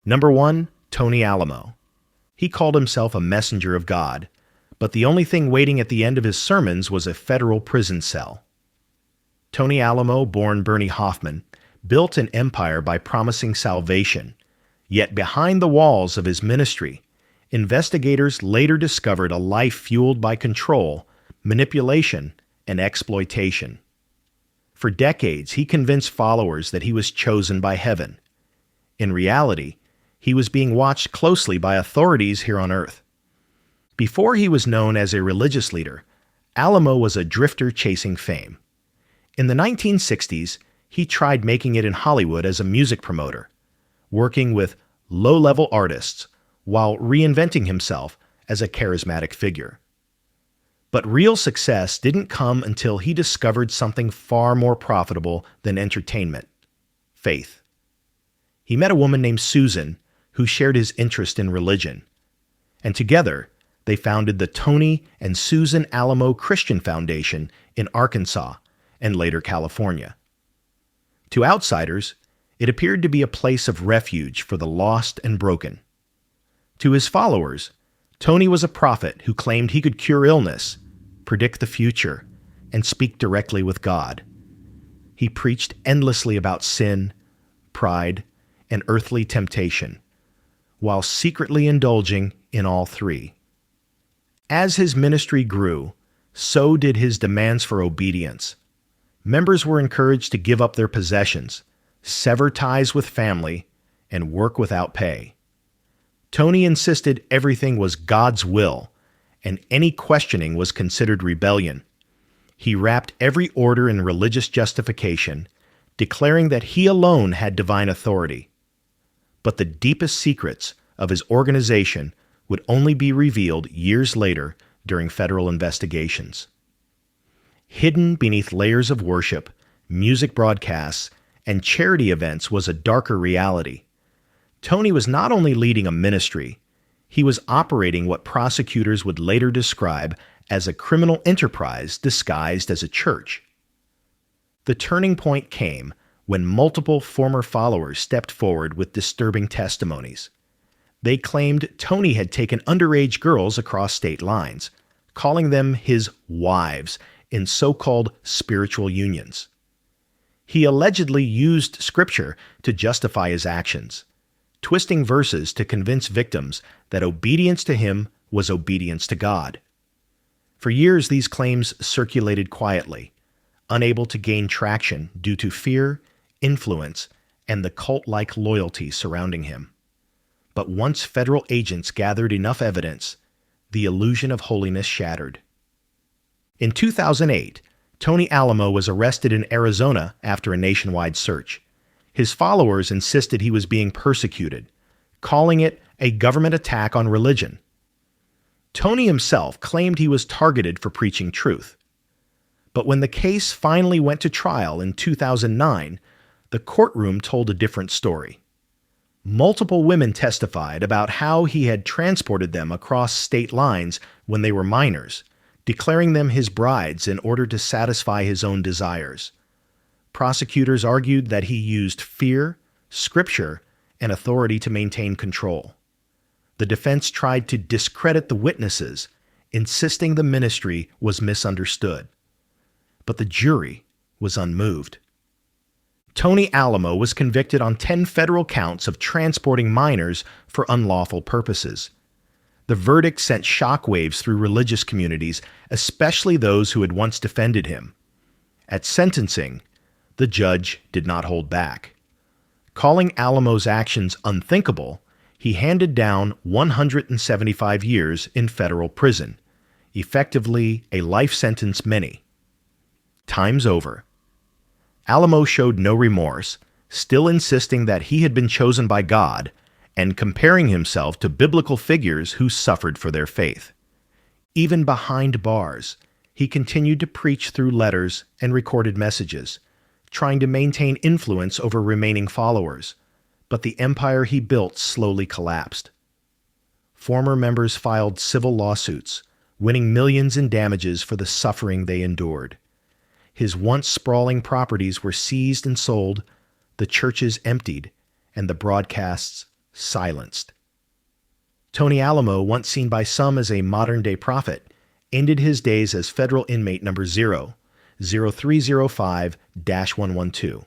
Number 1, Tony Alamo. He called himself a messenger of God, but the only thing waiting at the end of his sermons was a federal prison cell. Tony Alamo, born Bernie Hoffman, built an empire by promising salvation, yet behind the walls of his ministry, investigators later discovered a life fueled by control, manipulation, and exploitation. For decades, he convinced followers that he was chosen by heaven. In reality, he was being watched closely by authorities here on earth. Before he was known as a religious leader, Alamo was a drifter chasing fame. In the 1960s, he tried making it in Hollywood as a music promoter, working with low-level artists while reinventing himself as a charismatic figure. But real success didn't come until he discovered something far more profitable than entertainment: faith. He met a woman named Susan who shared his interest in religion, and together they founded the Tony and Susan Alamo Christian Foundation in Arkansas and later California. To outsiders, it appeared to be a place of refuge for the lost and broken. To his followers, Tony was a prophet who claimed he could cure illness, predict the future, and speak directly with God. He preached endlessly about sin, pride, and earthly temptation, while secretly indulging in all three. As his ministry grew, so did his demands for obedience. Members were encouraged to give up their possessions, sever ties with family, and work without pay. Tony insisted everything was God's will, and any questioning was considered rebellion. He wrapped every order in religious justification, declaring that he alone had divine authority. But the deepest secrets of his organization would only be revealed years later during federal investigations. Hidden beneath layers of worship, music broadcasts, and charity events was a darker reality. Tony was not only leading a ministry, he was operating what prosecutors would later describe as a criminal enterprise disguised as a church. The turning point came when multiple former followers stepped forward with disturbing testimonies. They claimed Tony had taken underage girls across state lines, calling them his wives in so-called spiritual unions. He allegedly used scripture to justify his actions, twisting verses to convince victims that obedience to him was obedience to God. For years, these claims circulated quietly, unable to gain traction due to fear, influence, and the cult-like loyalty surrounding him. But once federal agents gathered enough evidence, the illusion of holiness shattered. In 2008, Tony Alamo was arrested in Arizona after a nationwide search. His followers insisted he was being persecuted, calling it a government attack on religion. Tony himself claimed he was targeted for preaching truth. But when the case finally went to trial in 2009, the courtroom told a different story. Multiple women testified about how he had transported them across state lines when they were minors, declaring them his brides in order to satisfy his own desires. Prosecutors argued that he used fear, scripture, and authority to maintain control. The defense tried to discredit the witnesses, insisting the ministry was misunderstood. But the jury was unmoved. Tony Alamo was convicted on 10 federal counts of transporting minors for unlawful purposes. The verdict sent shockwaves through religious communities, especially those who had once defended him. At sentencing, the judge did not hold back. Calling Alamo's actions unthinkable, he handed down 175 years in federal prison, effectively a life sentence many. Time's over. Alamo showed no remorse, still insisting that he had been chosen by God and comparing himself to biblical figures who suffered for their faith. Even behind bars, he continued to preach through letters and recorded messages, trying to maintain influence over remaining followers, but the empire he built slowly collapsed. Former members filed civil lawsuits, winning millions in damages for the suffering they endured. His once sprawling properties were seized and sold, the churches emptied, and the broadcasts silenced. Tony Alamo, once seen by some as a modern-day prophet, ended his days as federal inmate number 00305-112.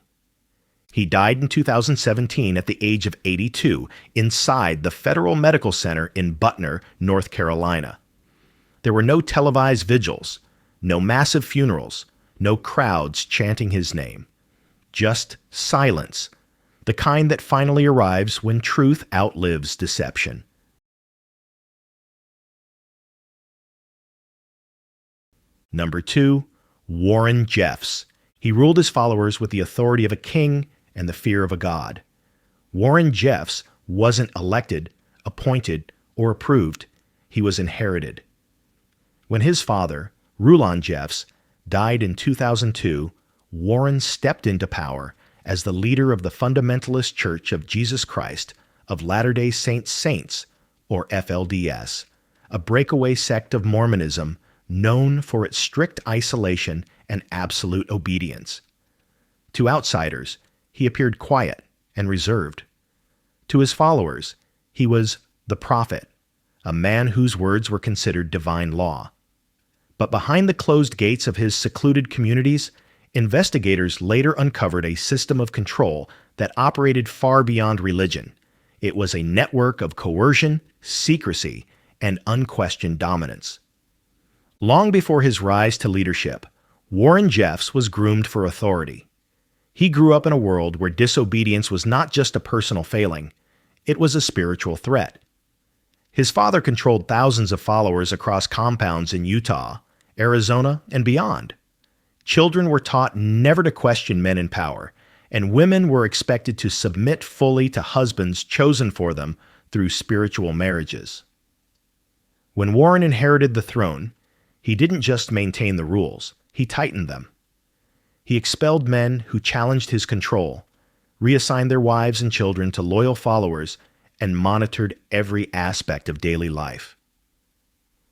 He died in 2017 at the age of 82 inside the Federal Medical Center in Butner, North Carolina. There were no televised vigils, no massive funerals, no crowds chanting his name. Just silence, the kind that finally arrives when truth outlives deception. Number 2, Warren Jeffs. He ruled his followers with the authority of a king and the fear of a god. Warren Jeffs wasn't elected, appointed, or approved. He was inherited. When his father, Rulon Jeffs, died in 2002, Warren stepped into power as the leader of the Fundamentalist Church of Jesus Christ of Latter-day Saints, or FLDS, a breakaway sect of Mormonism known for its strict isolation and absolute obedience. To outsiders, he appeared quiet and reserved. To his followers, he was the prophet, a man whose words were considered divine law. But behind the closed gates of his secluded communities, investigators later uncovered a system of control that operated far beyond religion. It was a network of coercion, secrecy, and unquestioned dominance. Long before his rise to leadership, Warren Jeffs was groomed for authority. He grew up in a world where disobedience was not just a personal failing, it was a spiritual threat. His father controlled thousands of followers across compounds in Utah, Arizona, and beyond. Children were taught never to question men in power, and women were expected to submit fully to husbands chosen for them through spiritual marriages. When Warren inherited the throne, he didn't just maintain the rules, he tightened them. He expelled men who challenged his control, reassigned their wives and children to loyal followers, and monitored every aspect of daily life.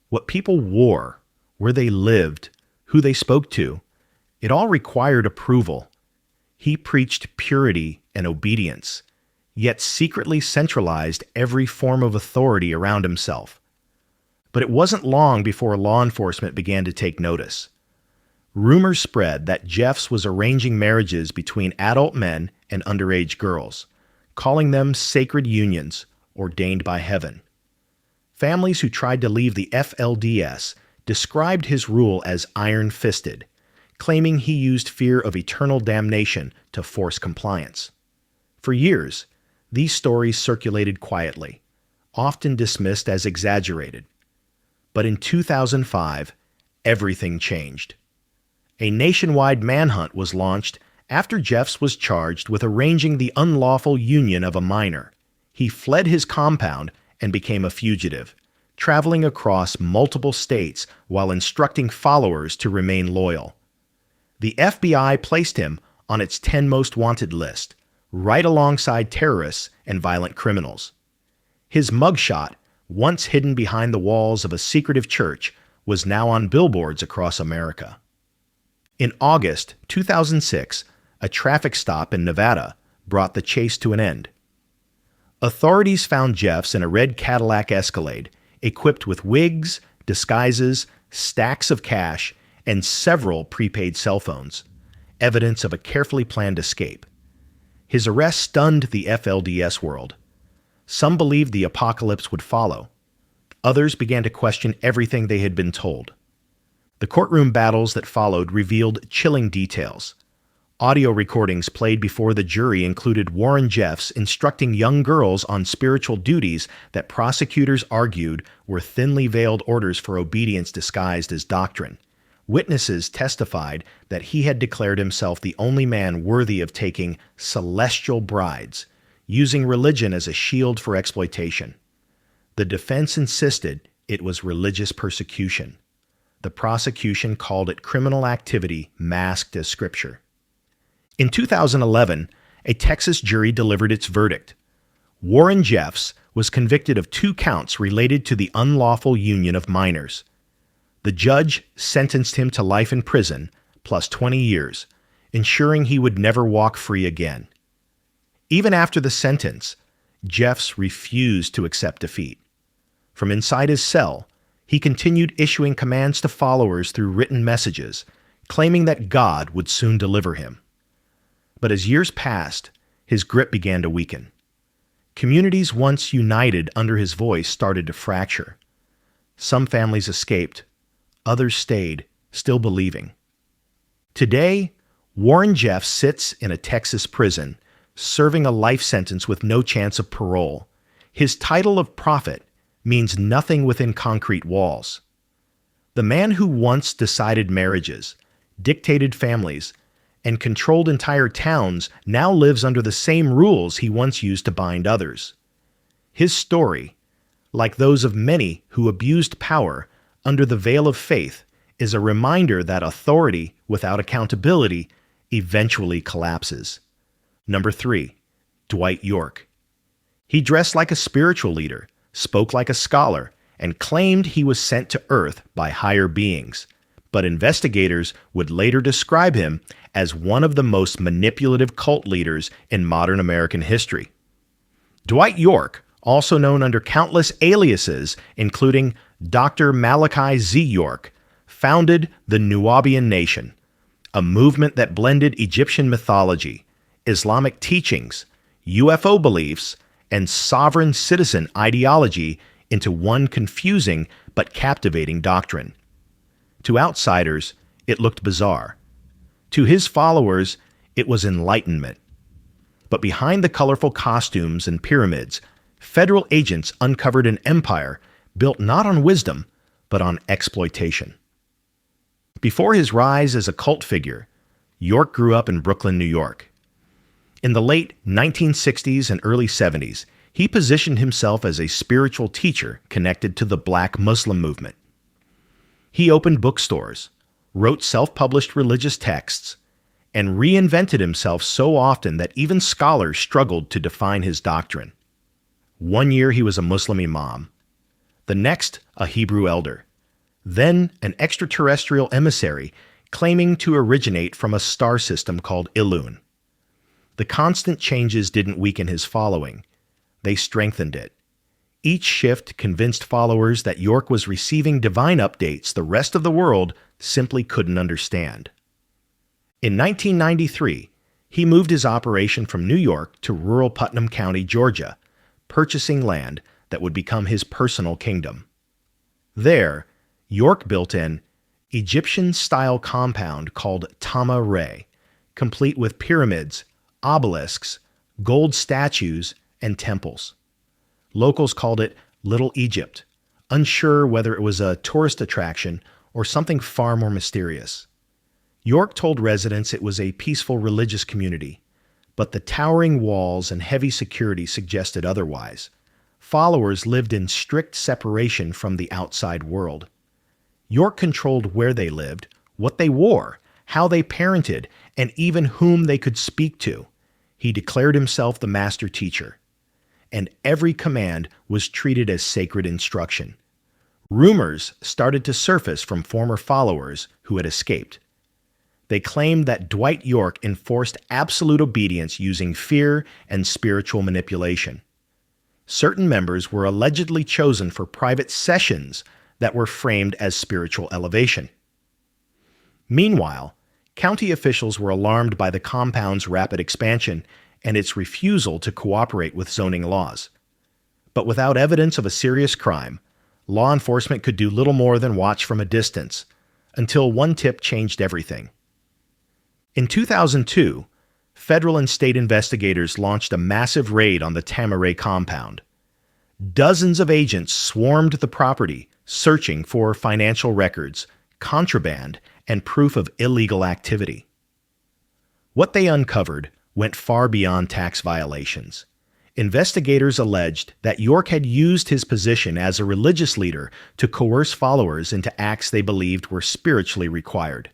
What people wore, where they lived, who they spoke to, it all required approval. He preached purity and obedience, yet secretly centralized every form of authority around himself. But it wasn't long before law enforcement began to take notice. Rumors spread that Jeffs was arranging marriages between adult men and underage girls, calling them sacred unions ordained by heaven. Families who tried to leave the FLDS described his rule as iron-fisted, claiming he used fear of eternal damnation to force compliance. For years, these stories circulated quietly, often dismissed as exaggerated. But in 2005, everything changed. A nationwide manhunt was launched after Jeffs was charged with arranging the unlawful union of a minor. He fled his compound and became a fugitive, traveling across multiple states while instructing followers to remain loyal. The FBI placed him on its 10 most wanted list, right alongside terrorists and violent criminals. His mugshot, once hidden behind the walls of a secretive church, was now on billboards across America. In August 2006, a traffic stop in Nevada brought the chase to an end. Authorities found Jeffs in a red Cadillac Escalade, equipped with wigs, disguises, stacks of cash, and several prepaid cell phones, evidence of a carefully planned escape. His arrest stunned the FLDS world. Some believed the apocalypse would follow. Others began to question everything they had been told. The courtroom battles that followed revealed chilling details. Audio recordings played before the jury included Warren Jeffs instructing young girls on spiritual duties that prosecutors argued were thinly veiled orders for obedience disguised as doctrine. Witnesses testified that he had declared himself the only man worthy of taking celestial brides, using religion as a shield for exploitation. The defense insisted it was religious persecution. The prosecution called it criminal activity masked as scripture. In 2011, a Texas jury delivered its verdict. Warren Jeffs was convicted of 2 counts related to the unlawful union of minors. The judge sentenced him to life in prison, plus 20 years, ensuring he would never walk free again. Even after the sentence, Jeffs refused to accept defeat. From inside his cell, he continued issuing commands to followers through written messages, claiming that God would soon deliver him. But as years passed, his grip began to weaken. Communities once united under his voice started to fracture. Some families escaped, others stayed, still believing. Today, Warren Jeffs sits in a Texas prison, serving a life sentence with no chance of parole. His title of prophet means nothing within concrete walls. The man who once decided marriages, dictated families, and controlled entire towns now lives under the same rules he once used to bind others. His story, like those of many who abused power under the veil of faith, is a reminder that authority without accountability eventually collapses. Number 3, Dwight York. He dressed like a spiritual leader, spoke like a scholar, and claimed he was sent to Earth by higher beings, but investigators would later describe him as one of the most manipulative cult leaders in modern American history. Dwight York, also known under countless aliases, including Dr. Malachi Z. York, founded the Nubian Nation, a movement that blended Egyptian mythology, Islamic teachings, UFO beliefs, and sovereign citizen ideology into one confusing but captivating doctrine. To outsiders, it looked bizarre. To his followers, it was enlightenment. But behind the colorful costumes and pyramids, federal agents uncovered an empire built not on wisdom, but on exploitation. Before his rise as a cult figure, York grew up in Brooklyn, New York. In the late 1960s and early 70s, he positioned himself as a spiritual teacher connected to the Black Muslim movement. He opened bookstores, wrote self-published religious texts, and reinvented himself so often that even scholars struggled to define his doctrine. One year he was a Muslim imam, the next a Hebrew elder, then an extraterrestrial emissary claiming to originate from a star system called Ilun. The constant changes didn't weaken his following, they strengthened it. Each shift convinced followers that York was receiving divine updates the rest of the world simply couldn't understand. In 1993, he moved his operation from New York to rural Putnam County, Georgia, purchasing land that would become his personal kingdom. There, York built an Egyptian-style compound called Tama Re, complete with pyramids, obelisks, gold statues, and temples. Locals called it Little Egypt, unsure whether it was a tourist attraction or something far more mysterious. York told residents it was a peaceful religious community, but the towering walls and heavy security suggested otherwise. Followers lived in strict separation from the outside world. York controlled where they lived, what they wore, how they parented, and even whom they could speak to. He declared himself the master teacher, and every command was treated as sacred instruction. Rumors started to surface from former followers who had escaped. They claimed that Dwight York enforced absolute obedience using fear and spiritual manipulation. Certain members were allegedly chosen for private sessions that were framed as spiritual elevation. Meanwhile, county officials were alarmed by the compound's rapid expansion and its refusal to cooperate with zoning laws. But without evidence of a serious crime, law enforcement could do little more than watch from a distance, until one tip changed everything. In 2002, federal and state investigators launched a massive raid on the Tama-Re compound. Dozens of agents swarmed the property, searching for financial records, contraband, and proof of illegal activity. What they uncovered went far beyond tax violations. Investigators alleged that York had used his position as a religious leader to coerce followers into acts they believed were spiritually required.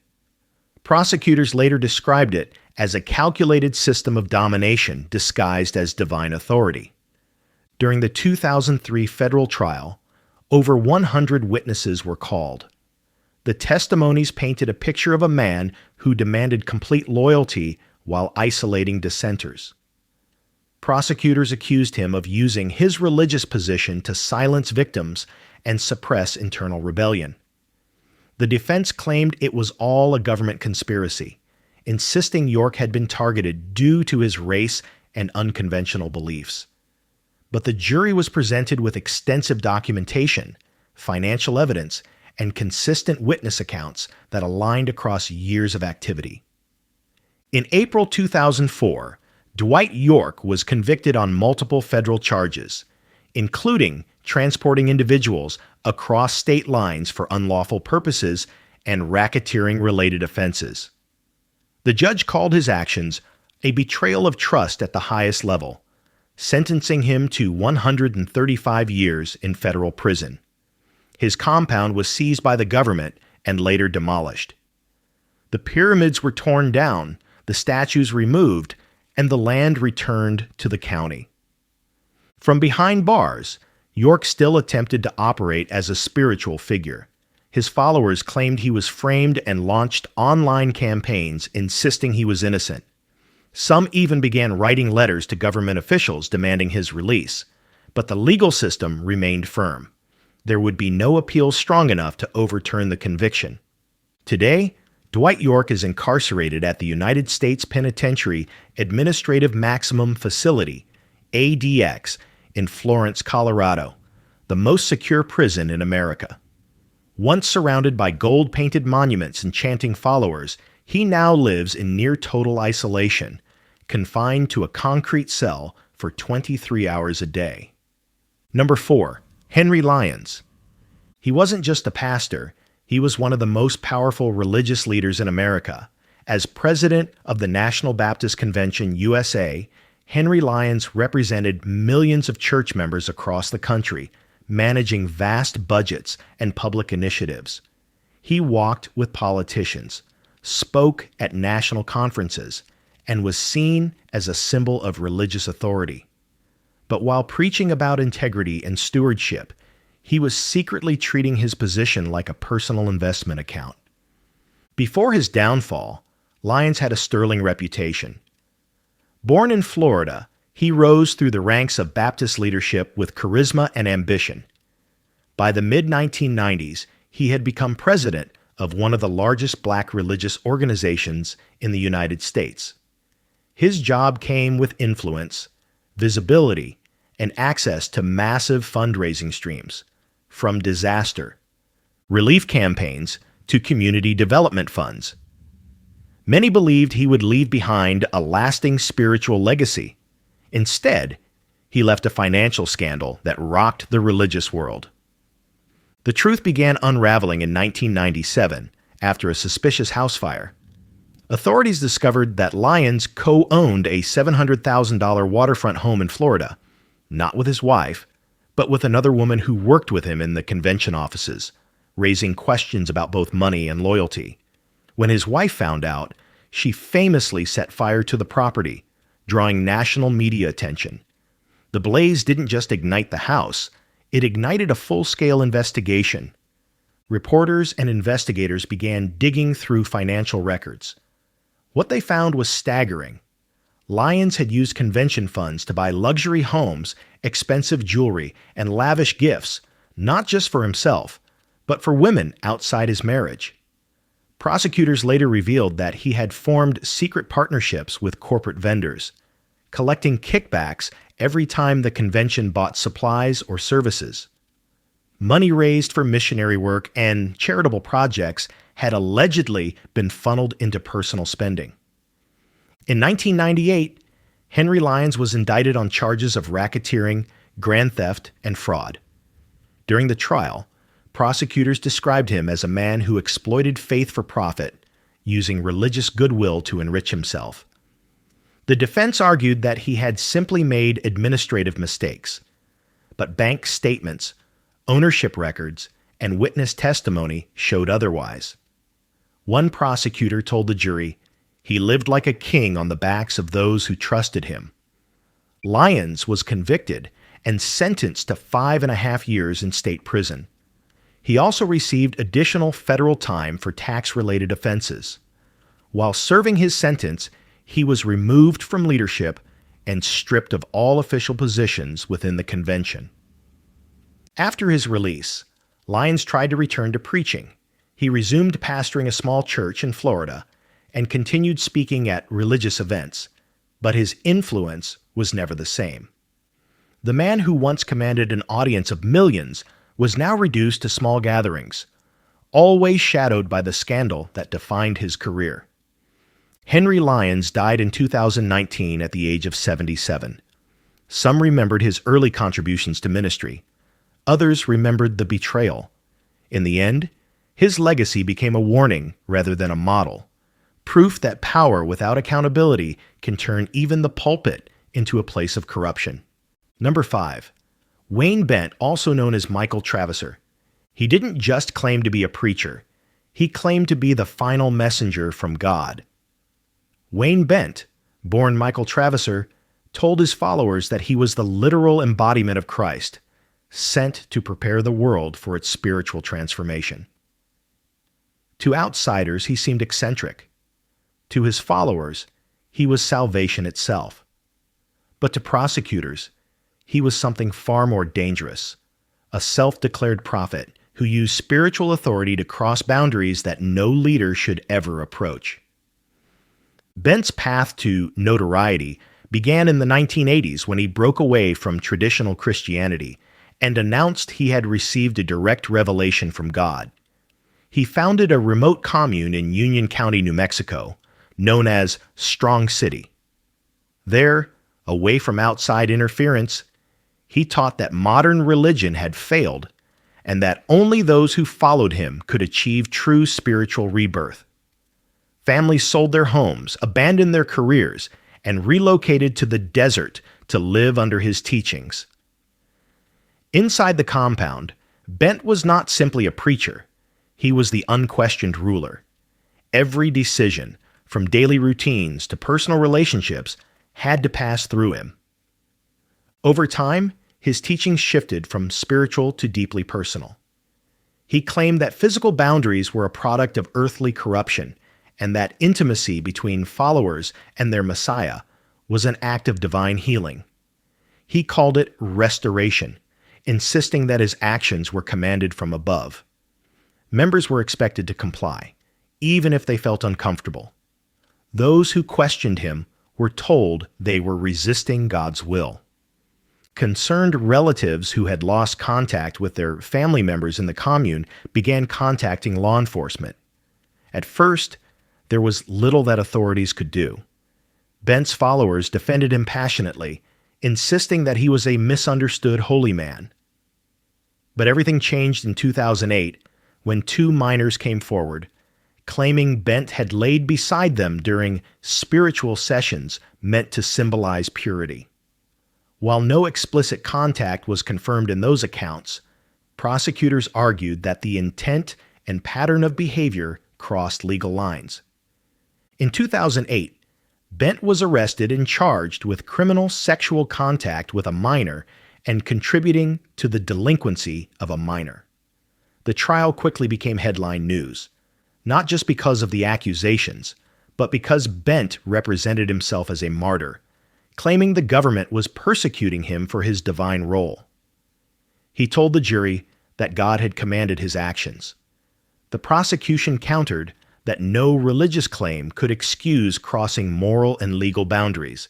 Prosecutors later described it as a calculated system of domination disguised as divine authority. During the 2003 federal trial, over 100 witnesses were called. The testimonies painted a picture of a man who demanded complete loyalty while isolating dissenters. Prosecutors accused him of using his religious position to silence victims and suppress internal rebellion. The defense claimed it was all a government conspiracy, insisting York had been targeted due to his race and unconventional beliefs. But the jury was presented with extensive documentation, financial evidence, and consistent witness accounts that aligned across years of activity. In April 2004, Dwight York was convicted on multiple federal charges, including transporting individuals across state lines for unlawful purposes and racketeering-related offenses. The judge called his actions a betrayal of trust at the highest level, sentencing him to 135 years in federal prison. His compound was seized by the government and later demolished. The pyramids were torn down, the statues removed, and the land returned to the county. From behind bars, York still attempted to operate as a spiritual figure. His followers claimed he was framed and launched online campaigns insisting he was innocent. Some even began writing letters to government officials demanding his release, but the legal system remained firm. There would be no appeal strong enough to overturn the conviction. Today, Dwight York is incarcerated at the United States Penitentiary Administrative Maximum Facility, ADX, in Florence, Colorado, the most secure prison in America. Once surrounded by gold-painted monuments and chanting followers, he now lives in near-total isolation, confined to a concrete cell for 23 hours a day. Number 4. Henry Lyons. He wasn't just a pastor, he was one of the most powerful religious leaders in America. As president of the National Baptist Convention, USA, Henry Lyons represented millions of church members across the country, managing vast budgets and public initiatives. He walked with politicians, spoke at national conferences, and was seen as a symbol of religious authority. But while preaching about integrity and stewardship, he was secretly treating his position like a personal investment account. Before his downfall, Lyons had a sterling reputation. Born in Florida, he rose through the ranks of Baptist leadership with charisma and ambition. By the mid-1990s, he had become president of one of the largest black religious organizations in the United States. His job came with influence, visibility, and access to massive fundraising streams, from disaster relief campaigns to community development funds. Many believed he would leave behind a lasting spiritual legacy. Instead, he left a financial scandal that rocked the religious world. The truth began unraveling in 1997 after a suspicious house fire. Authorities discovered that Lyons co-owned a $700,000 waterfront home in Florida, not with his wife, but with another woman who worked with him in the convention offices, raising questions about both money and loyalty. When his wife found out, she famously set fire to the property, drawing national media attention. The blaze didn't just ignite the house, it ignited a full-scale investigation. Reporters and investigators began digging through financial records. What they found was staggering. Lyons had used convention funds to buy luxury homes, expensive jewelry, and lavish gifts, not just for himself, but for women outside his marriage. Prosecutors later revealed that he had formed secret partnerships with corporate vendors, collecting kickbacks every time the convention bought supplies or services. Money raised for missionary work and charitable projects had allegedly been funneled into personal spending. In 1998, Henry Lyons was indicted on charges of racketeering, grand theft, and fraud. During the trial, prosecutors described him as a man who exploited faith for profit, using religious goodwill to enrich himself. The defense argued that he had simply made administrative mistakes, but bank statements, ownership records, and witness testimony showed otherwise. One prosecutor told the jury, "He lived like a king on the backs of those who trusted him." Lyons was convicted and sentenced to 5.5 years in state prison. He also received additional federal time for tax-related offenses. While serving his sentence, he was removed from leadership and stripped of all official positions within the convention. After his release, Lyons tried to return to preaching. He resumed pastoring a small church in Florida and continued speaking at religious events, but his influence was never the same. The man who once commanded an audience of millions was now reduced to small gatherings, always shadowed by the scandal that defined his career. Henry Lyons died in 2019 at the age of 77. Some remembered his early contributions to ministry. Others remembered the betrayal. In the end, his legacy became a warning rather than a model, proof that power without accountability can turn even the pulpit into a place of corruption. Number 5. Wayne Bent, also known as Michael Travesser. He didn't just claim to be a preacher. He claimed to be the final messenger from God. Wayne Bent, born Michael Travesser, told his followers that he was the literal embodiment of Christ, sent to prepare the world for its spiritual transformation. To outsiders, he seemed eccentric. To his followers, he was salvation itself. But to prosecutors, he was something far more dangerous, a self-declared prophet who used spiritual authority to cross boundaries that no leader should ever approach. Bent's path to notoriety began in the 1980s when he broke away from traditional Christianity and announced he had received a direct revelation from God. He founded a remote commune in Union County, New Mexico, known as Strong City. There, away from outside interference, he taught that modern religion had failed and that only those who followed him could achieve true spiritual rebirth. Families sold their homes, abandoned their careers, and relocated to the desert to live under his teachings. Inside the compound, Bent was not simply a preacher. He was the unquestioned ruler. Every decision, from daily routines to personal relationships, had to pass through him. Over time, his teachings shifted from spiritual to deeply personal. He claimed that physical boundaries were a product of earthly corruption, and that intimacy between followers and their Messiah was an act of divine healing. He called it restoration, insisting that his actions were commanded from above. Members were expected to comply, even if they felt uncomfortable. Those who questioned him were told they were resisting God's will. Concerned relatives who had lost contact with their family members in the commune began contacting law enforcement. At first, there was little that authorities could do. Bent's followers defended him passionately, insisting that he was a misunderstood holy man. But everything changed in 2008 when 2 minors came forward, claiming Bent had laid beside them during spiritual sessions meant to symbolize purity. While no explicit contact was confirmed in those accounts, prosecutors argued that the intent and pattern of behavior crossed legal lines. In 2008, Bent was arrested and charged with criminal sexual contact with a minor and contributing to the delinquency of a minor. The trial quickly became headline news, not just because of the accusations, but because Bent represented himself as a martyr, claiming the government was persecuting him for his divine role. He told the jury that God had commanded his actions. The prosecution countered that no religious claim could excuse crossing moral and legal boundaries,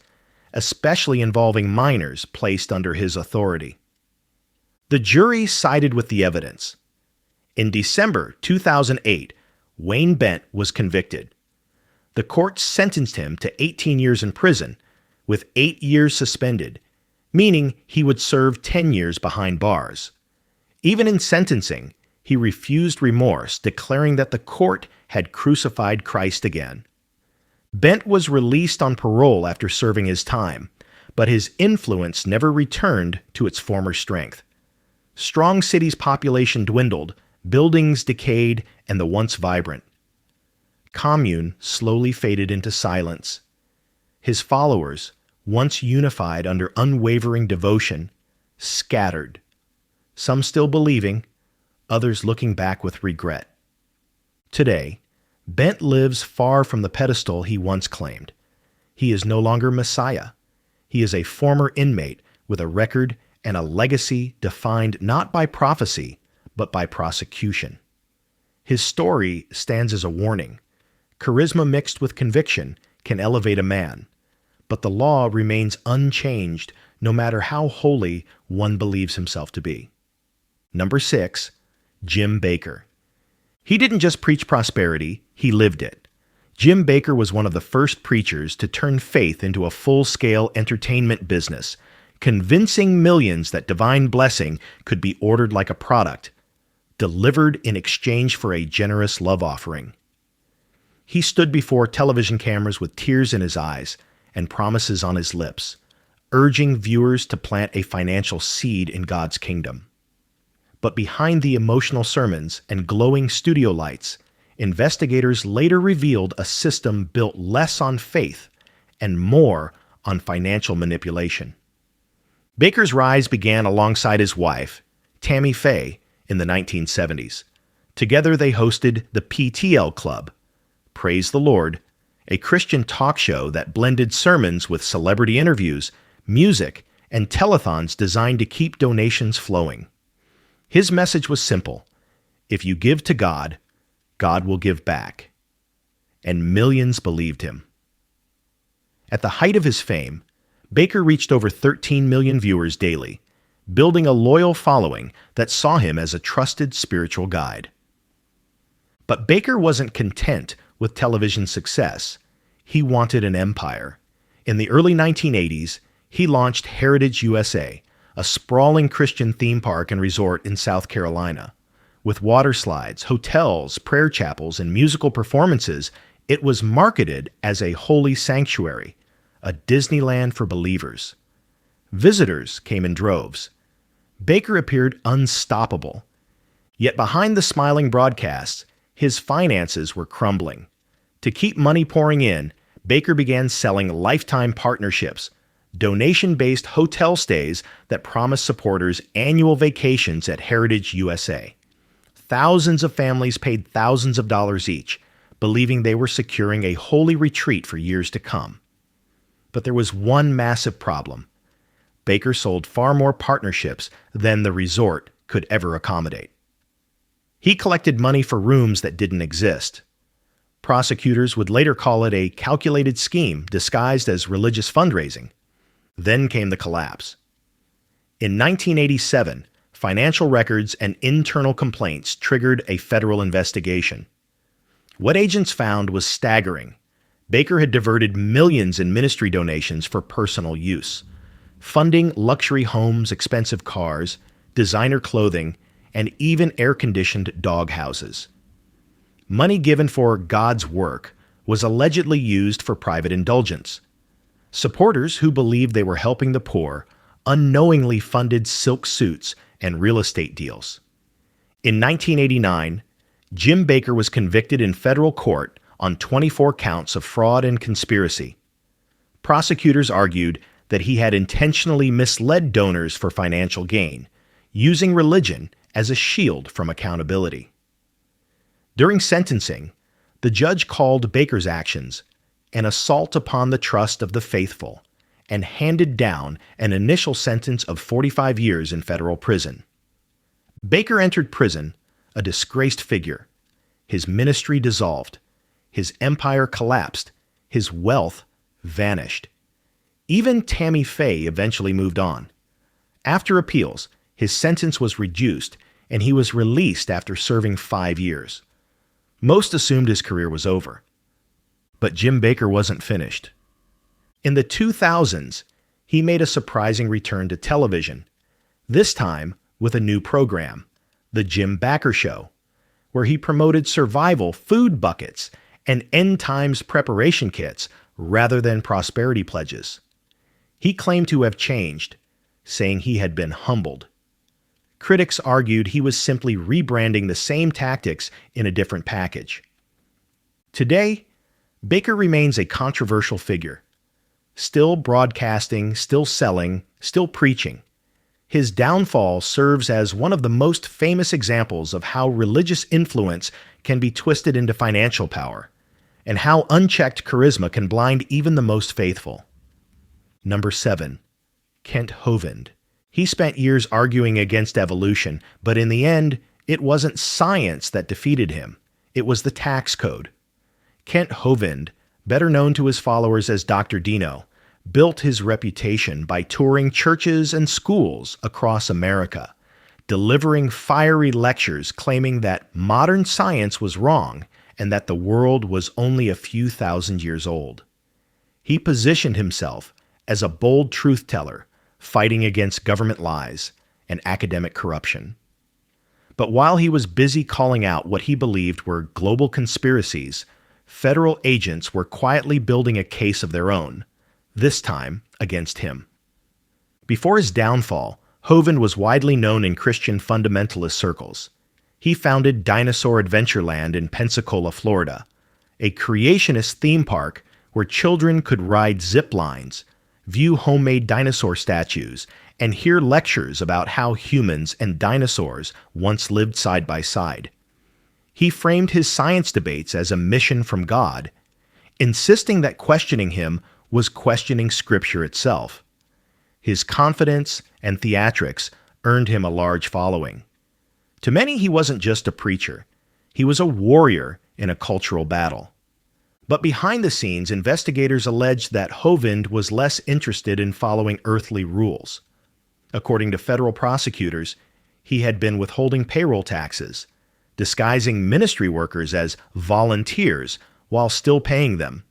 especially involving minors placed under his authority. The jury sided with the evidence. In December 2008, Wayne Bent was convicted. The court sentenced him to 18 years in prison, with 8 years suspended, meaning he would serve 10 years behind bars. Even in sentencing, he refused remorse, declaring that the court had crucified Christ again. Bent was released on parole after serving his time, but his influence never returned to its former strength. Strong City's population dwindled, buildings decayed, and the once vibrant commune slowly faded into silence. His followers, once unified under unwavering devotion, scattered, some still believing, others looking back with regret. Today, Bent lives far from the pedestal he once claimed. He is no longer Messiah. He is a former inmate with a record and a legacy defined not by prophecy, but by prosecution. His story stands as a warning. Charisma mixed with conviction can elevate a man, but the law remains unchanged no matter how holy one believes himself to be. Number 6, Jim Bakker. He didn't just preach prosperity, he lived it. Jim Bakker was one of the first preachers to turn faith into a full-scale entertainment business, convincing millions that divine blessing could be ordered like a product, delivered in exchange for a generous love offering. He stood before television cameras with tears in his eyes and promises on his lips, urging viewers to plant a financial seed in God's kingdom. But behind the emotional sermons and glowing studio lights, investigators later revealed a system built less on faith and more on financial manipulation. Bakker's rise began alongside his wife, Tammy Faye, in the 1970s. Together they hosted the PTL Club, Praise the Lord, a Christian talk show that blended sermons with celebrity interviews, music, and telethons designed to keep donations flowing. His message was simple: if you give to God, God will give back. And millions believed him. At the height of his fame, Bakker reached over 13 million viewers daily, building a loyal following that saw him as a trusted spiritual guide. But Bakker wasn't content with television success. He wanted an empire. In the early 1980s, he launched Heritage USA, a sprawling Christian theme park and resort in South Carolina. With water slides, hotels, prayer chapels, and musical performances, it was marketed as a holy sanctuary, a Disneyland for believers. Visitors came in droves. Bakker appeared unstoppable. Yet behind the smiling broadcasts, his finances were crumbling. To keep money pouring in, Bakker began selling lifetime partnerships, donation-based hotel stays that promised supporters annual vacations at Heritage USA. Thousands of families paid thousands of dollars each, believing they were securing a holy retreat for years to come. But there was one massive problem. Bakker sold far more partnerships than the resort could ever accommodate. He collected money for rooms that didn't exist. Prosecutors would later call it a calculated scheme disguised as religious fundraising. Then came the collapse. In 1987, financial records and internal complaints triggered a federal investigation. What agents found was staggering. Bakker had diverted millions in ministry donations for personal use, funding luxury homes, expensive cars, designer clothing, and even air-conditioned dog houses. Money given for God's work was allegedly used for private indulgence. Supporters who believed they were helping the poor unknowingly funded silk suits and real estate deals. In 1989, Jim Bakker was convicted in federal court on 24 counts of fraud and conspiracy. Prosecutors argued that he had intentionally misled donors for financial gain, using religion as a shield from accountability. During sentencing, the judge called Bakker's actions an assault upon the trust of the faithful and handed down an initial sentence of 45 years in federal prison. Bakker entered prison a disgraced figure. His ministry dissolved. His empire collapsed. His wealth vanished. Even Tammy Faye eventually moved on. After appeals, his sentence was reduced and he was released after serving 5 years. Most assumed his career was over. But Jim Bakker wasn't finished. In the 2000s, he made a surprising return to television, this time with a new program, The Jim Bakker Show, where he promoted survival food buckets and end times preparation kits rather than prosperity pledges. He claimed to have changed, saying he had been humbled. Critics argued he was simply rebranding the same tactics in a different package. Today, Bakker remains a controversial figure. Still broadcasting, still selling, still preaching. His downfall serves as one of the most famous examples of how religious influence can be twisted into financial power, and how unchecked charisma can blind even the most faithful. Number 7. Kent Hovind. He spent years arguing against evolution, but in the end, it wasn't science that defeated him. It was the tax code. Kent Hovind, better known to his followers as Dr. Dino, built his reputation by touring churches and schools across America, delivering fiery lectures claiming that modern science was wrong and that the world was only a few thousand years old. He positioned himself as a bold truth-teller, fighting against government lies and academic corruption. But while he was busy calling out what he believed were global conspiracies, federal agents were quietly building a case of their own, this time against him. Before his downfall, Hovind was widely known in Christian fundamentalist circles. He founded Dinosaur Adventureland in Pensacola, Florida, a creationist theme park where children could ride zip lines, view homemade dinosaur statues, and hear lectures about how humans and dinosaurs once lived side by side. He framed his science debates as a mission from God, insisting that questioning him was questioning Scripture itself. His confidence and theatrics earned him a large following. To many, he wasn't just a preacher. He was a warrior in a cultural battle. But behind the scenes, investigators alleged that Hovind was less interested in following earthly rules. According to federal prosecutors, he had been withholding payroll taxes, disguising ministry workers as volunteers while still paying them.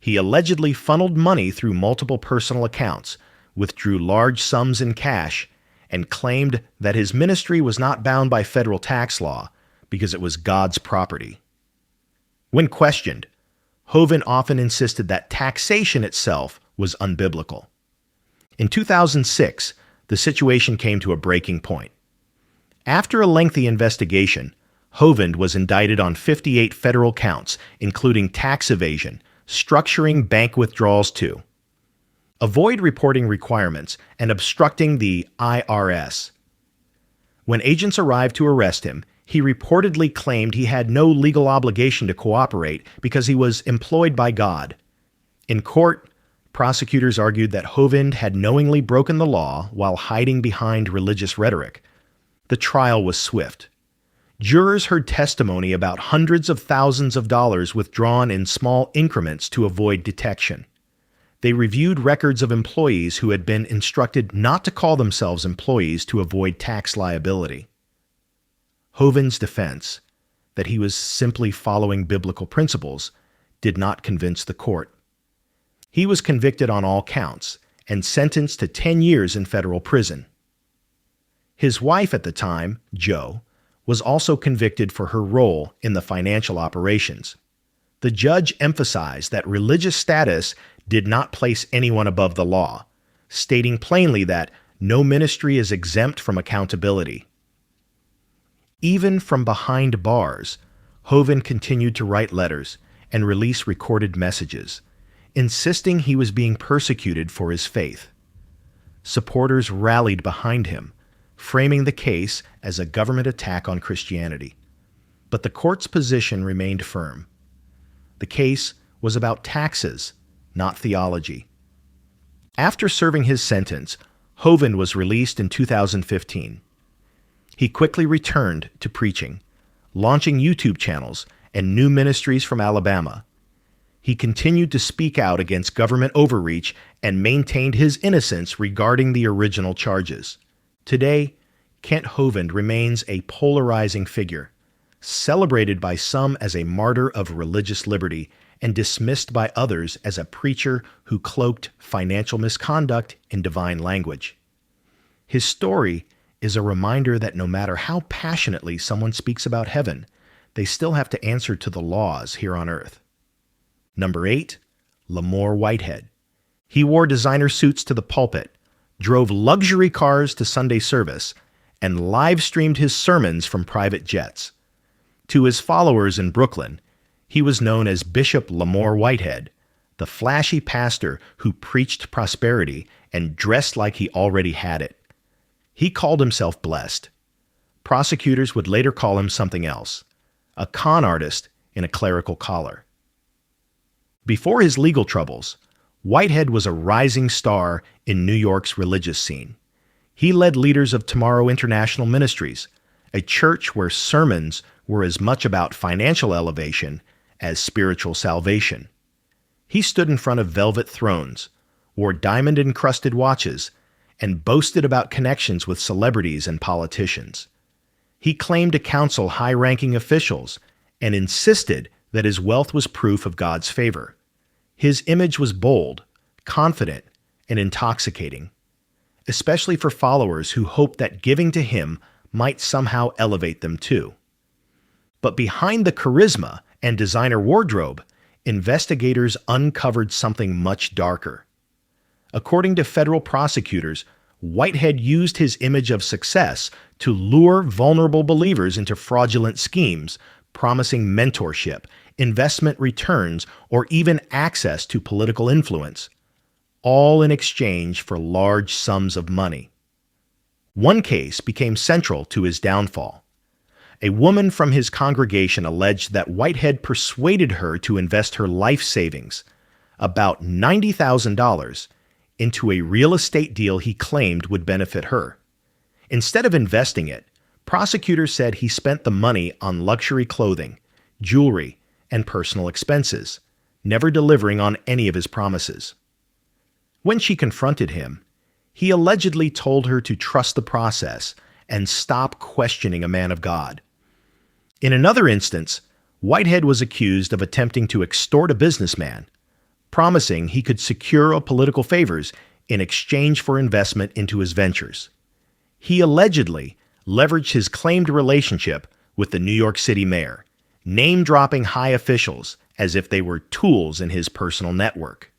He allegedly funneled money through multiple personal accounts, withdrew large sums in cash, and claimed that his ministry was not bound by federal tax law because it was God's property. When questioned, Hovind often insisted that taxation itself was unbiblical. In 2006, the situation came to a breaking point. After a lengthy investigation, Hovind was indicted on 58 federal counts, including tax evasion, structuring bank withdrawals to avoid reporting requirements, and obstructing the IRS. When agents arrived to arrest him, he reportedly claimed he had no legal obligation to cooperate because he was employed by God. In court, prosecutors argued that Hovind had knowingly broken the law while hiding behind religious rhetoric. The trial was swift. Jurors heard testimony about hundreds of thousands of dollars withdrawn in small increments to avoid detection. They reviewed records of employees who had been instructed not to call themselves employees to avoid tax liability. Hovind's defense, that he was simply following biblical principles, did not convince the court. He was convicted on all counts and sentenced to 10 years in federal prison. His wife at the time, Jo, was also convicted for her role in the financial operations. The judge emphasized that religious status did not place anyone above the law, stating plainly that no ministry is exempt from accountability. Even from behind bars, Hovind continued to write letters and release recorded messages, insisting he was being persecuted for his faith. Supporters rallied behind him, framing the case as a government attack on Christianity. But the court's position remained firm. The case was about taxes, not theology. After serving his sentence, Hovind was released in 2015. He quickly returned to preaching, launching YouTube channels and new ministries from Alabama. He continued to speak out against government overreach and maintained his innocence regarding the original charges. Today, Kent Hovind remains a polarizing figure, celebrated by some as a martyr of religious liberty and dismissed by others as a preacher who cloaked financial misconduct in divine language. His story is a reminder that no matter how passionately someone speaks about heaven, they still have to answer to the laws here on earth. Number 8, Lamor Whitehead. He wore designer suits to the pulpit, drove luxury cars to Sunday service, and live-streamed his sermons from private jets. To his followers in Brooklyn, he was known as Bishop Lamor Whitehead, the flashy pastor who preached prosperity and dressed like he already had it. He called himself blessed. Prosecutors would later call him something else, a con artist in a clerical collar. Before his legal troubles, Whitehead was a rising star in New York's religious scene. He led leaders of Tomorrow International Ministries, a church where sermons were as much about financial elevation as spiritual salvation. He stood in front of velvet thrones, wore diamond-encrusted watches, and boasted about connections with celebrities and politicians. He claimed to counsel high-ranking officials and insisted that his wealth was proof of God's favor. His image was bold, confident, and intoxicating, especially for followers who hoped that giving to him might somehow elevate them too. But behind the charisma and designer wardrobe, investigators uncovered something much darker. According to federal prosecutors, Whitehead used his image of success to lure vulnerable believers into fraudulent schemes, promising mentorship, investment returns, or even access to political influence, all in exchange for large sums of money. One case became central to his downfall. A woman from his congregation alleged that Whitehead persuaded her to invest her life savings, about $90,000, into a real estate deal he claimed would benefit her. Instead of investing it, prosecutors said he spent the money on luxury clothing, jewelry, and personal expenses, never delivering on any of his promises. When she confronted him, he allegedly told her to trust the process and stop questioning a man of God. In another instance, Whitehead was accused of attempting to extort a businessman, promising he could secure political favors in exchange for investment into his ventures. He allegedly leveraged his claimed relationship with the New York City mayor, name-dropping high officials as if they were tools in his personal network.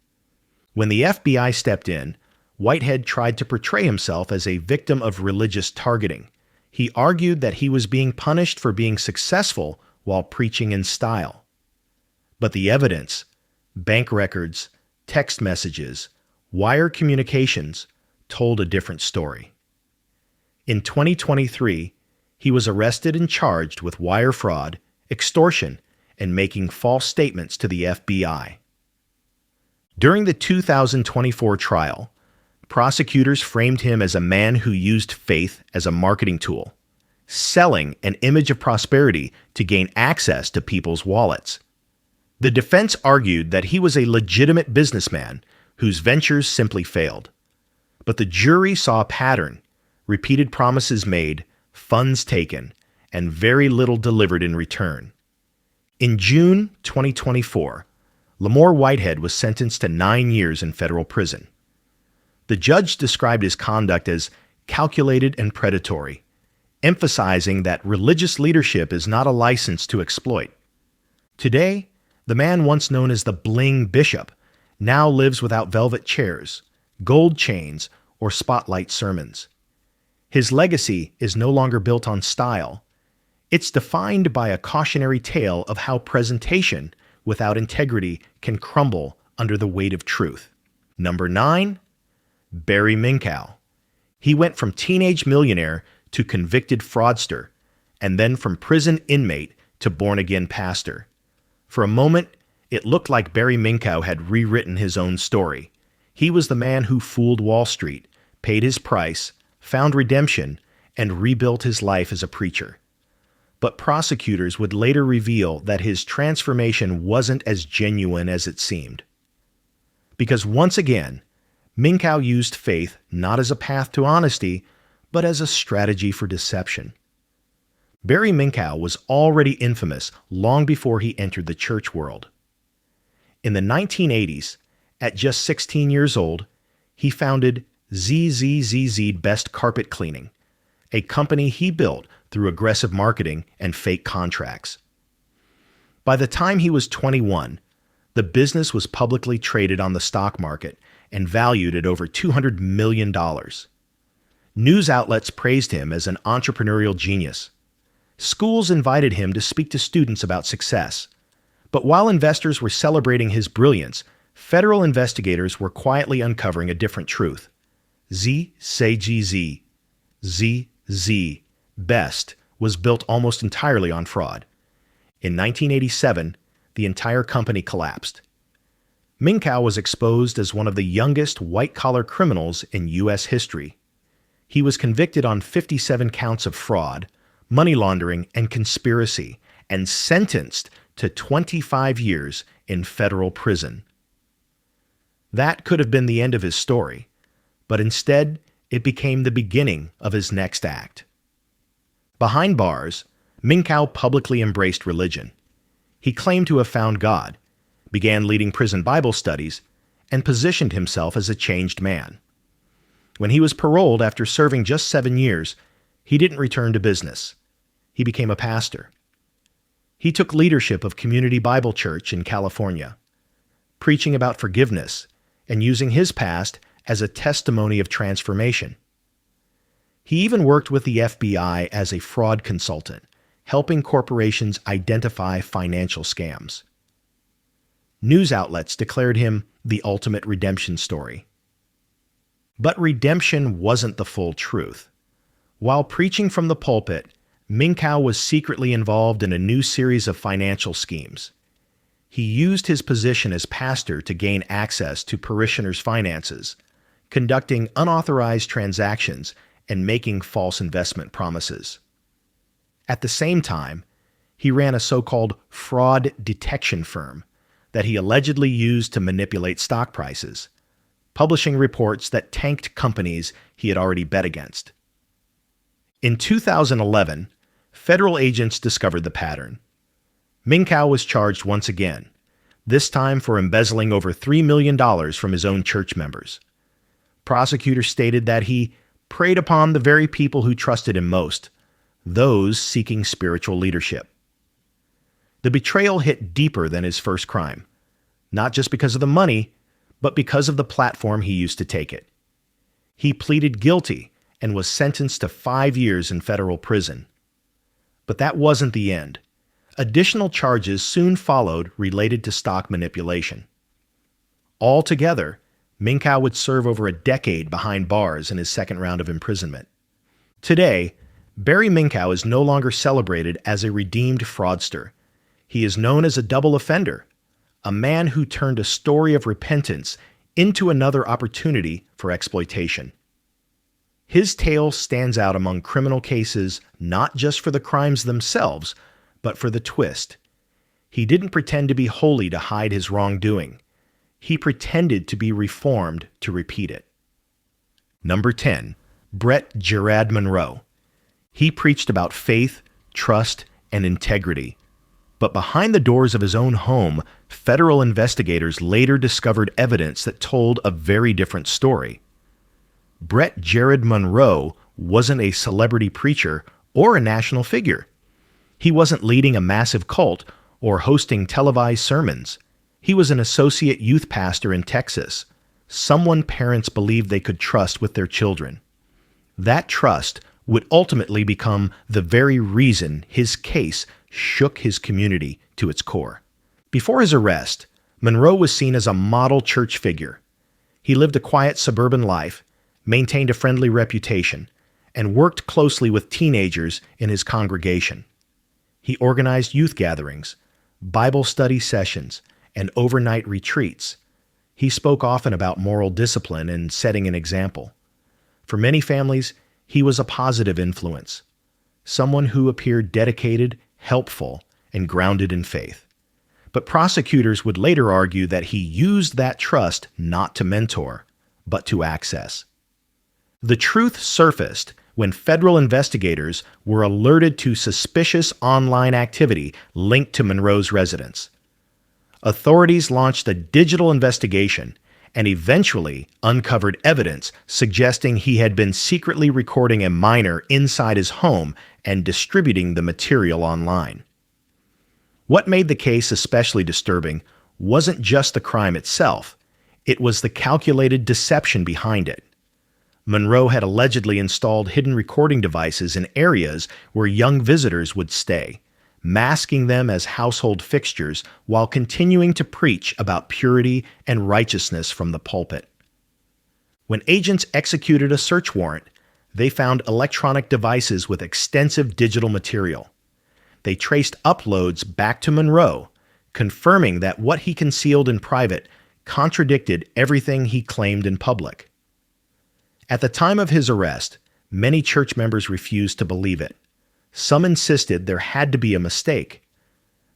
When the FBI stepped in, Whitehead tried to portray himself as a victim of religious targeting. He argued that he was being punished for being successful while preaching in style. But the evidence, bank records, text messages, wire communications, told a different story. In 2023, he was arrested and charged with wire fraud, extortion, and making false statements to the FBI. During the 2024 trial, prosecutors framed him as a man who used faith as a marketing tool, selling an image of prosperity to gain access to people's wallets. The defense argued that he was a legitimate businessman whose ventures simply failed. But the jury saw a pattern: repeated promises made, funds taken, and very little delivered in return. In June 2024, Lamor Whitehead was sentenced to 9 years in federal prison. The judge described his conduct as calculated and predatory, emphasizing that religious leadership is not a license to exploit. Today, the man once known as the Bling Bishop now lives without velvet chairs, gold chains, or spotlight sermons. His legacy is no longer built on style. It's defined by a cautionary tale of how presentation without integrity can crumble under the weight of truth. Number 9, Barry Minkow. He went from teenage millionaire to convicted fraudster, and then from prison inmate to born-again pastor. For a moment, it looked like Barry Minkow had rewritten his own story. He was the man who fooled Wall Street, paid his price, found redemption, and rebuilt his life as a preacher. But prosecutors would later reveal that his transformation wasn't as genuine as it seemed. Because once again, Minkow used faith not as a path to honesty, but as a strategy for deception. Barry Minkow was already infamous long before he entered the church world. In the 1980s, at just 16 years old, he founded ZZZZ Best Carpet Cleaning, a company he built through aggressive marketing and fake contracts. By the time he was 21, the business was publicly traded on the stock market and valued at over $200 million. News outlets praised him as an entrepreneurial genius. Schools invited him to speak to students about success. But while investors were celebrating his brilliance, federal investigators were quietly uncovering a different truth. ZZZ Best was built almost entirely on fraud. In 1987, the entire company collapsed. Minkow was exposed as one of the youngest white-collar criminals in U.S. history. He was convicted on 57 counts of fraud, money laundering, and conspiracy, and sentenced to 25 years in federal prison. That could have been the end of his story, but instead, it became the beginning of his next act. Behind bars, Minkow publicly embraced religion. He claimed to have found God, began leading prison Bible studies, and positioned himself as a changed man. When he was paroled after serving just 7 years, he didn't return to business. He became a pastor. He took leadership of Community Bible Church in California, preaching about forgiveness and using his past as a testimony of transformation. He even worked with the FBI as a fraud consultant, helping corporations identify financial scams. News outlets declared him the ultimate redemption story. But redemption wasn't the full truth. While preaching from the pulpit, Minkow was secretly involved in a new series of financial schemes. He used his position as pastor to gain access to parishioners' finances, conducting unauthorized transactions and making false investment promises. At the same time, he ran a so-called fraud detection firm that he allegedly used to manipulate stock prices, publishing reports that tanked companies he had already bet against. In 2011, federal agents discovered the pattern. Minkow was charged once again, this time for embezzling over $3 million from his own church members. Prosecutors stated that he preyed upon the very people who trusted him most, those seeking spiritual leadership. The betrayal hit deeper than his first crime, not just because of the money, but because of the platform he used to take it. He pleaded guilty and was sentenced to 5 years in federal prison. But that wasn't the end. Additional charges soon followed related to stock manipulation. Altogether, Minkow would serve over a decade behind bars in his second round of imprisonment. Today, Barry Minkow is no longer celebrated as a redeemed fraudster. He is known as a double offender, a man who turned a story of repentance into another opportunity for exploitation. His tale stands out among criminal cases not just for the crimes themselves, but for the twist. He didn't pretend to be holy to hide his wrongdoing. He pretended to be reformed to repeat it. Number 10. Brett Jarad Monroe. He preached about faith, trust, and integrity. But behind the doors of his own home, federal investigators later discovered evidence that told a very different story. Brett Jarad Monroe wasn't a celebrity preacher or a national figure. He wasn't leading a massive cult or hosting televised sermons. He was an associate youth pastor in Texas, someone parents believed they could trust with their children. That trust would ultimately become the very reason his case shook his community to its core. Before his arrest, Monroe was seen as a model church figure. He lived a quiet suburban life, maintained a friendly reputation, and worked closely with teenagers in his congregation. He organized youth gatherings, Bible study sessions, and overnight retreats. He spoke often about moral discipline and setting an example. For many families, he was a positive influence, someone who appeared dedicated, helpful, and grounded in faith. But prosecutors would later argue that he used that trust not to mentor, but to access. The truth surfaced when federal investigators were alerted to suspicious online activity linked to Monroe's residence. Authorities launched a digital investigation and eventually uncovered evidence suggesting he had been secretly recording a minor inside his home and distributing the material online. What made the case especially disturbing wasn't just the crime itself, it was the calculated deception behind it. Monroe had allegedly installed hidden recording devices in areas where young visitors would stay, masking them as household fixtures while continuing to preach about purity and righteousness from the pulpit. When agents executed a search warrant, they found electronic devices with extensive digital material. They traced uploads back to Monroe, confirming that what he concealed in private contradicted everything he claimed in public. At the time of his arrest, many church members refused to believe it. Some insisted there had to be a mistake.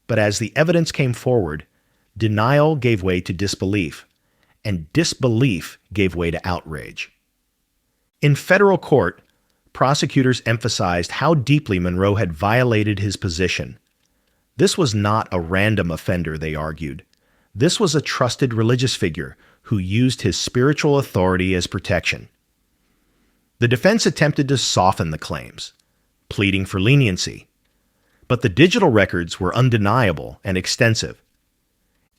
But as the evidence came forward, denial gave way to disbelief, and disbelief gave way to outrage. In federal court, prosecutors emphasized how deeply Monroe had violated his position. This was not a random offender, they argued. This was a trusted religious figure who used his spiritual authority as protection. The defense attempted to soften the claims, pleading for leniency. But the digital records were undeniable and extensive.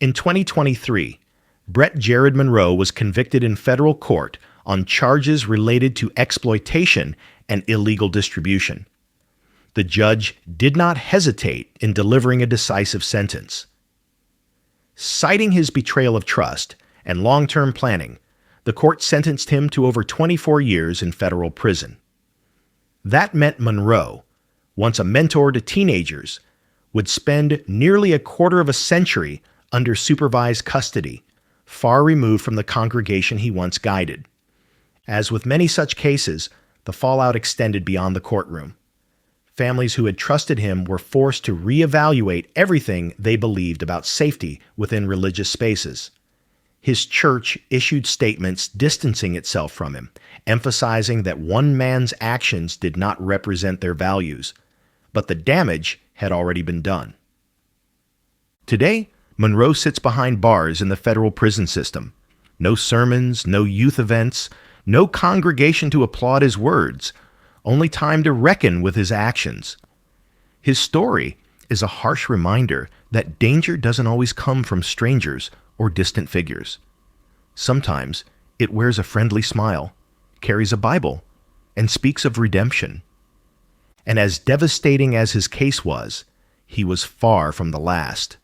In 2023, Brett Jarad Monroe was convicted in federal court on charges related to exploitation and illegal distribution. The judge did not hesitate in delivering a decisive sentence. Citing his betrayal of trust and long-term planning, the court sentenced him to over 24 years in federal prison. That meant Monroe, once a mentor to teenagers, would spend nearly a quarter of a century under supervised custody, far removed from the congregation he once guided. As with many such cases, the fallout extended beyond the courtroom. Families who had trusted him were forced to reevaluate everything they believed about safety within religious spaces. His church issued statements distancing itself from him, emphasizing that one man's actions did not represent their values, but the damage had already been done. Today, Monroe sits behind bars in the federal prison system. No sermons, no youth events, no congregation to applaud his words, only time to reckon with his actions. His story is a harsh reminder that danger doesn't always come from strangers or distant figures. Sometimes it wears a friendly smile, carries a Bible, and speaks of redemption. And as devastating as his case was, he was far from the last.